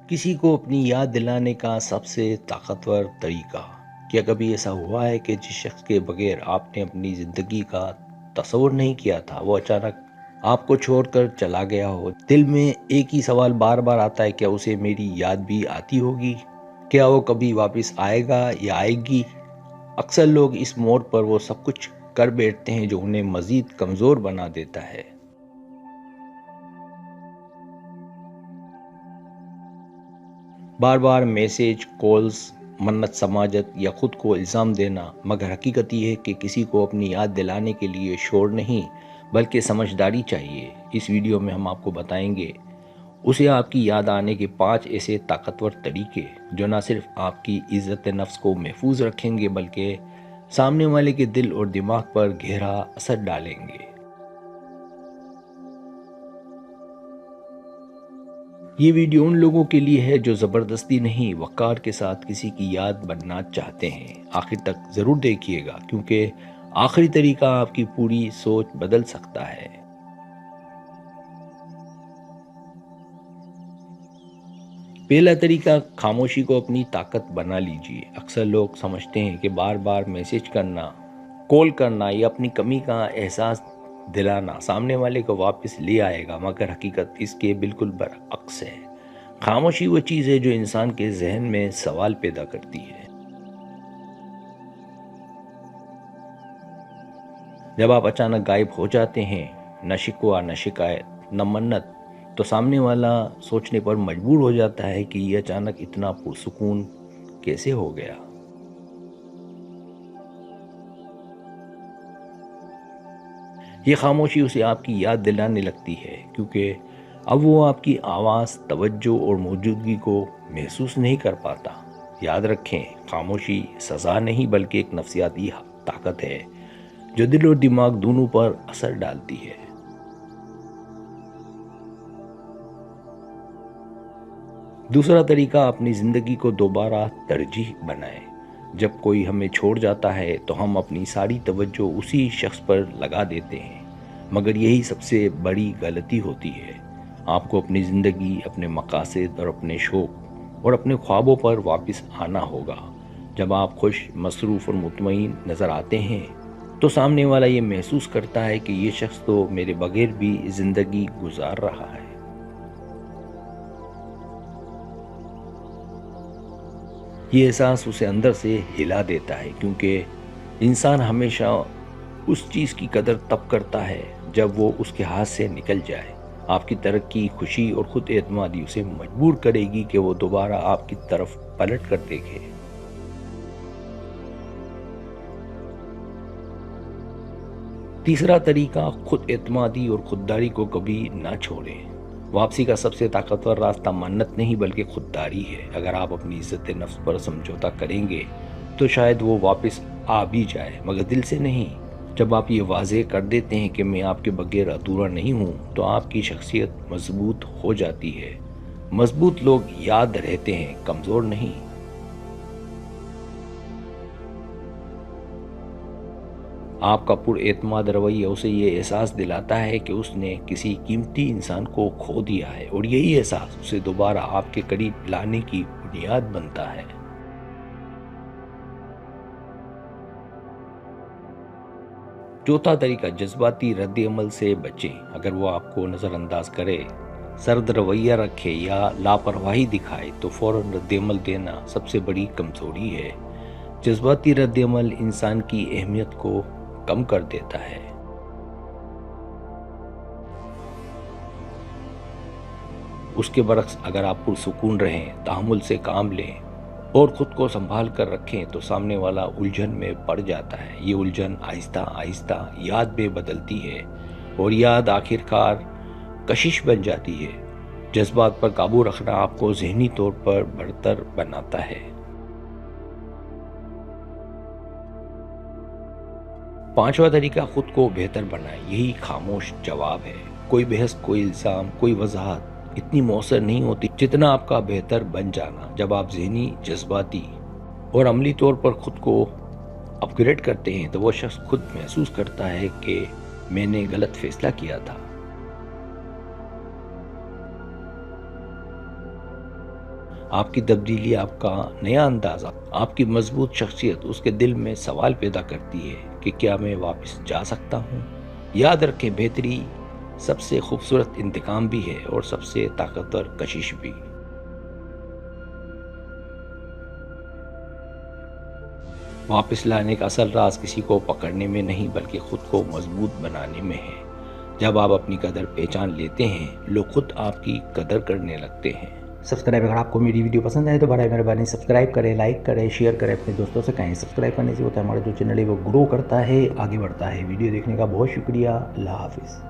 کسی کو اپنی یاد دلانے کا سب سے طاقتور طریقہ۔ کیا کبھی ایسا ہوا ہے کہ جس شخص کے بغیر آپ نے اپنی زندگی کا تصور نہیں کیا تھا وہ اچانک آپ کو چھوڑ کر چلا گیا ہو؟ دل میں ایک ہی سوال بار بار آتا ہے، کیا اسے میری یاد بھی آتی ہوگی؟ کیا وہ کبھی واپس آئے گا یا آئے گی؟ اکثر لوگ اس موڑ پر وہ سب کچھ کر بیٹھتے ہیں جو انہیں مزید کمزور بنا دیتا ہے۔ بار بار میسج، کالز، منت سماجت یا خود کو الزام دینا، مگر حقیقت یہ ہے کہ کسی کو اپنی یاد دلانے کے لیے شور نہیں بلکہ سمجھداری چاہیے۔ اس ویڈیو میں ہم آپ کو بتائیں گے اسے آپ کی یاد آنے کے 5 ایسے طاقتور طریقے جو نہ صرف آپ کی عزت نفس کو محفوظ رکھیں گے بلکہ سامنے والے کے دل اور دماغ پر گہرا اثر ڈالیں گے۔ یہ ویڈیو ان لوگوں کے لیے ہے جو زبردستی نہیں، وقار کے ساتھ کسی کی یاد بننا چاہتے ہیں۔ آخر تک ضرور دیکھیے گا کیونکہ آخری طریقہ آپ کی پوری سوچ بدل سکتا ہے۔ پہلا طریقہ، خاموشی کو اپنی طاقت بنا لیجئے۔ اکثر لوگ سمجھتے ہیں کہ بار بار میسج کرنا، کال کرنا یا اپنی کمی کا احساس دلانا سامنے والے کو واپس لے آئے گا، مگر حقیقت اس کے بالکل برعکس ہے۔ خاموشی وہ چیز ہے جو انسان کے ذہن میں سوال پیدا کرتی ہے۔ جب آپ اچانک غائب ہو جاتے ہیں، نہ شکوہ، نہ شکایت، نہ منت، تو سامنے والا سوچنے پر مجبور ہو جاتا ہے کہ یہ اچانک اتنا پرسکون کیسے ہو گیا۔ یہ خاموشی اسے آپ کی یاد دلانے لگتی ہے کیونکہ اب وہ آپ کی آواز، توجہ اور موجودگی کو محسوس نہیں کر پاتا۔ یاد رکھیں، خاموشی سزا نہیں بلکہ ایک نفسیاتی طاقت ہے جو دل اور دماغ دونوں پر اثر ڈالتی ہے۔ دوسرا طریقہ، اپنی زندگی کو دوبارہ ترجیح بنائیں۔ جب کوئی ہمیں چھوڑ جاتا ہے تو ہم اپنی ساری توجہ اسی شخص پر لگا دیتے ہیں، مگر یہی سب سے بڑی غلطی ہوتی ہے۔ آپ کو اپنی زندگی، اپنے مقاصد اور اپنے شوق اور اپنے خوابوں پر واپس آنا ہوگا۔ جب آپ خوش، مصروف اور مطمئن نظر آتے ہیں تو سامنے والا یہ محسوس کرتا ہے کہ یہ شخص تو میرے بغیر بھی زندگی گزار رہا ہے۔ یہ احساس اسے اندر سے ہلا دیتا ہے کیونکہ انسان ہمیشہ اس چیز کی قدر تب کرتا ہے جب وہ اس کے ہاتھ سے نکل جائے۔ آپ کی ترقی، خوشی اور خود اعتمادی اسے مجبور کرے گی کہ وہ دوبارہ آپ کی طرف پلٹ کر دیکھے۔ تیسرا طریقہ، خود اعتمادی اور خودداری کو کبھی نہ چھوڑیں۔ واپسی کا سب سے طاقتور راستہ منت نہیں بلکہ خودداری ہے۔ اگر آپ اپنی عزت نفس پر سمجھوتا کریں گے تو شاید وہ واپس آ بھی جائے، مگر دل سے نہیں۔ جب آپ یہ واضح کر دیتے ہیں کہ میں آپ کے بغیر ادھورا نہیں ہوں تو آپ کی شخصیت مضبوط ہو جاتی ہے۔ مضبوط لوگ یاد رہتے ہیں، کمزور نہیں۔ آپ کا پر اعتماد رویہ اسے یہ احساس دلاتا ہے کہ اس نے کسی قیمتی انسان کو کھو دیا ہے، اور یہی احساس اسے دوبارہ آپ کے قریب لانے کی بنیاد بنتا ہے۔ چوتھا طریقہ، جذباتی رد عمل سے بچیں۔ اگر وہ آپ کو نظر انداز کرے، سرد رویہ رکھے یا لاپرواہی دکھائے تو فوراً رد عمل دینا سب سے بڑی کمزوری ہے۔ جذباتی رد عمل انسان کی اہمیت کو کم کر دیتا ہے۔ اس کے برعکس اگر آپ پرسکون رہیں، تحمل سے کام لیں اور خود کو سنبھال کر رکھیں تو سامنے والا الجھن میں پڑ جاتا ہے۔ یہ الجھن آہستہ آہستہ یاد میں بدلتی ہے اور یاد آخرکار کشش بن جاتی ہے۔ جذبات پر قابو رکھنا آپ کو ذہنی طور پر برتر بناتا ہے۔ پانچواں طریقہ، خود کو بہتر بنائیں۔ یہی خاموش جواب ہے۔ کوئی بحث، کوئی الزام، کوئی وضاحت اتنی مؤثر نہیں ہوتی جتنا آپ کا بہتر بن جانا۔ جب آپ ذہنی، جذباتی اور عملی طور پر خود کو اپ گریڈ کرتے ہیں تو وہ شخص خود محسوس کرتا ہے کہ میں نے غلط فیصلہ کیا تھا۔ آپ کی تبدیلی، آپ کا نیا اندازہ، آپ کی مضبوط شخصیت اس کے دل میں سوال پیدا کرتی ہے کہ کیا میں واپس جا سکتا ہوں؟ یاد رکھیں، بہتری سب سے خوبصورت انتقام بھی ہے اور سب سے طاقتور کشش بھی۔ واپس لانے کا اصل راز کسی کو پکڑنے میں نہیں بلکہ خود کو مضبوط بنانے میں ہے۔ جب آپ اپنی قدر پہچان لیتے ہیں، لوگ خود آپ کی قدر کرنے لگتے ہیں۔ سبسکرائب، اگر آپ کو میری ویڈیو پسند آئے تو برائے مہربانی سبسکرائب کریں، لائک کریں، شیئر کریں، اپنے دوستوں سے کہیں۔ سبسکرائب کرنے سے ہوتا ہے ہمارا جو چینل ہے وہ گرو کرتا ہے، آگے بڑھتا ہے۔ ویڈیو دیکھنے کا بہت شکریہ۔ اللہ حافظ۔